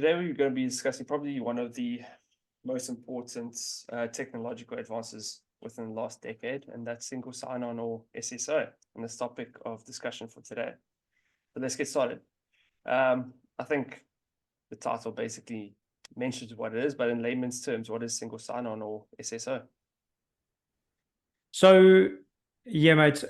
today we're going to be discussing probably one of the most important technological advances within the last decade, and that's single sign-on or SSO, and this topic of discussion for today. But let's get started. I think the title basically mentions what it is, but in layman's terms, what is single sign-on or SSO? So, yeah, mate,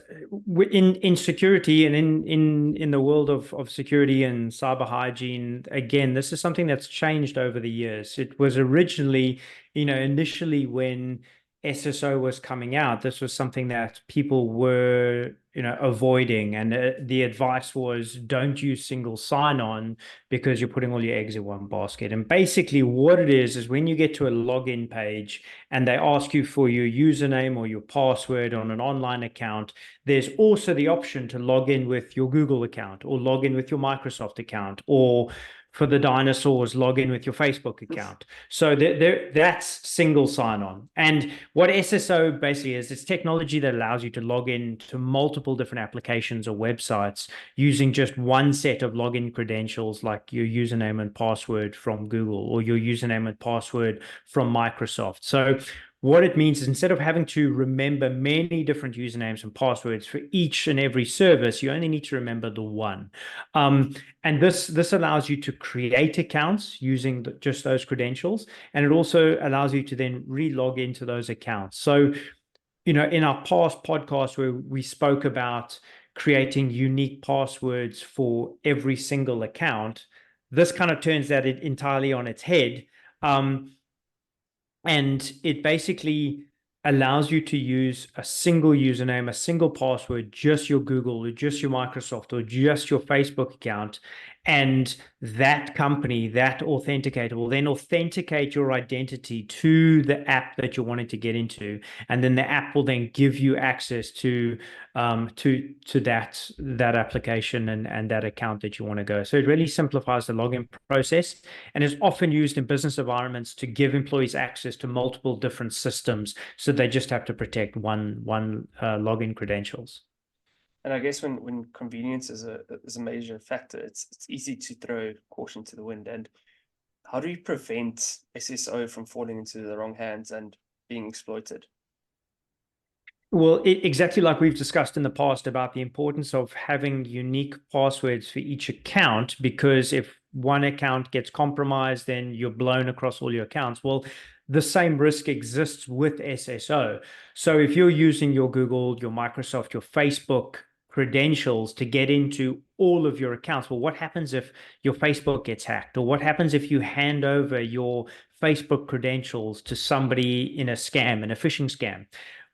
in security and in the world of security and cyber hygiene, again, this is something that's changed over the years. It was originally, initially when SSO was coming out, this was something that people were, avoiding. And the advice was don't use single sign-on because you're putting all your eggs in one basket. And basically what it is when you get to a login page and they ask you for your username or your password on an online account, there's also the option to log in with your Google account or log in with your Microsoft account, or for the dinosaurs, log in with your Facebook account. So that's single sign-on. And what SSO basically is, it's technology that allows you to log in to multiple different applications or websites using just one set of login credentials, like your username and password from Google or your username and password from Microsoft. So what it means is instead of having to remember many different usernames and passwords for each and every service, you only need to remember the one. And this allows you to create accounts using just those credentials. And it also allows you to then re-log into those accounts. So, in our past podcast where we spoke about creating unique passwords for every single account, this kind of turns that entirely on its head. And it basically allows you to use a single username, a single password, just your Google or just your Microsoft or just your Facebook account. And that company, that authenticator, will then authenticate your identity to the app that you're wanting to get into. And then the app will then give you access to that application and that account that you want to go. So it really simplifies the login process and is often used in business environments to give employees access to multiple different systems. So they just have to protect one login credentials. And I guess when convenience is a major factor, it's easy to throw caution to the wind. And how do you prevent SSO from falling into the wrong hands and being exploited? Well, exactly like we've discussed in the past about the importance of having unique passwords for each account, because if one account gets compromised, then you're blown across all your accounts. Well, the same risk exists with SSO. So if you're using your Google, your Microsoft, your Facebook credentials to get into all of your accounts, well, what happens if your Facebook gets hacked? Or what happens if you hand over your Facebook credentials to somebody in a scam, in a phishing scam?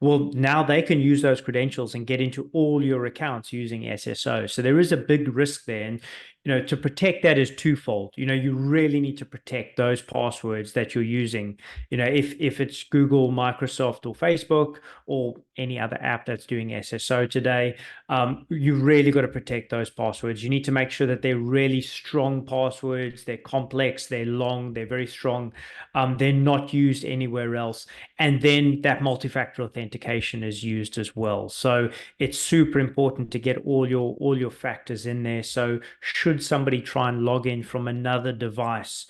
Well, now they can use those credentials and get into all your accounts using SSO. So there is a big risk there. And, to protect that is twofold. You really need to protect those passwords that you're using. If it's Google, Microsoft, or Facebook, or any other app that's doing SSO today, you really got to protect those passwords. You need to make sure that they're really strong passwords. They're complex, they're long, they're very strong. They're not used anywhere else. And then that multi-factor authentication is used as well. So it's super important to get all your factors in there. So should somebody try and log in from another device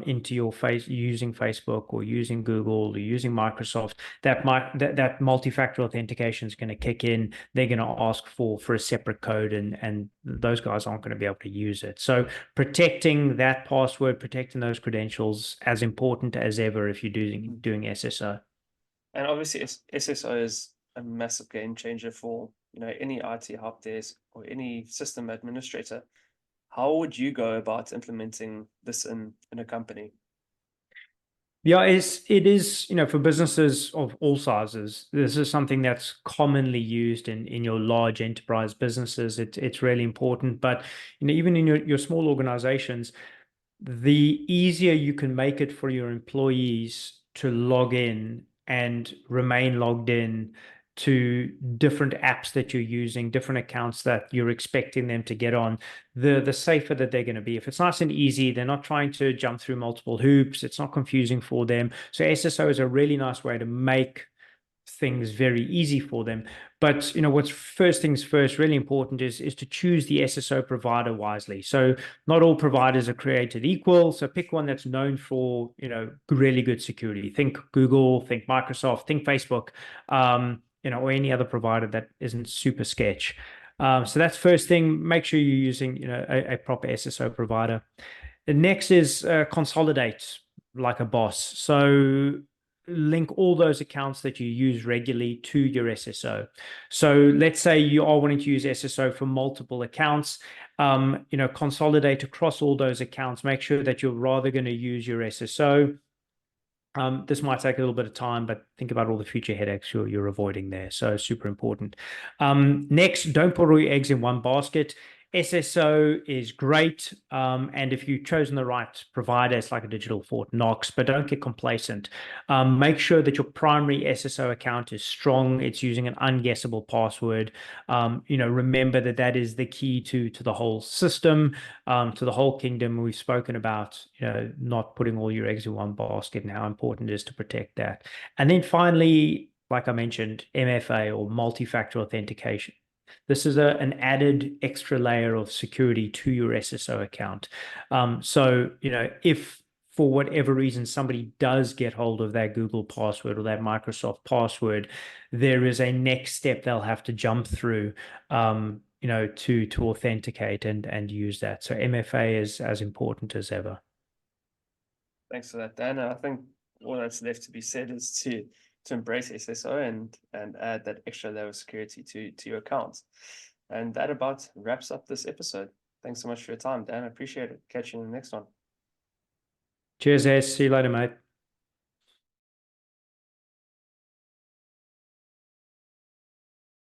into your using Facebook or using Google or using Microsoft, that multi-factor authentication is going to kick in. They're going to ask for a separate code, and those guys aren't going to be able to use it. So protecting that password, protecting those credentials, as important as ever if you're doing SSO. And obviously SSO is a massive game changer for any IT help desk or any system administrator. How would you go about implementing this in a company? Yeah, it is, for businesses of all sizes. This is something that's commonly used in your large enterprise businesses. It's really important. But even in your small organizations, the easier you can make it for your employees to log in and remain logged in to different apps that you're using, different accounts that you're expecting them to get on, the safer that they're going to be. If it's nice and easy, they're not trying to jump through multiple hoops, it's not confusing for them. So SSO is a really nice way to make things very easy for them. But what's first things first, really important is to choose the SSO provider wisely. So not all providers are created equal. So pick one that's known for really good security. Think Google, think Microsoft, think Facebook, or any other provider that isn't super sketch. So that's first thing. Make sure you're using a proper SSO provider. The next is consolidate like a boss. So link all those accounts that you use regularly to your SSO. So let's say you are wanting to use SSO for multiple accounts, consolidate across all those accounts. Make sure that you're rather going to use your SSO. This might take a little bit of time, but think about all the future headaches you're avoiding there. So super important. Next, don't put all your eggs in one basket. SSO is great. And if you've chosen the right provider, it's like a digital Fort Knox, but don't get complacent. Make sure that your primary SSO account is strong. It's using an unguessable password. Remember that is the key to the whole system, to the whole kingdom. We've spoken about, not putting all your eggs in one basket and how important it is to protect that. And then finally, like I mentioned, MFA or multi-factor authentication. This is an added extra layer of security to your SSO account. So, if for whatever reason somebody does get hold of that Google password or that Microsoft password, there is a next step they'll have to jump through, to authenticate and use that. So MFA is as important as ever. Thanks for that, Dan. I think all that's left to be said is to embrace SSO and add that extra layer of security to your accounts. And that about wraps up this episode. Thanks so much for your time, Dan. I appreciate it. Catch you in the next one. Cheers, S. See you later, mate.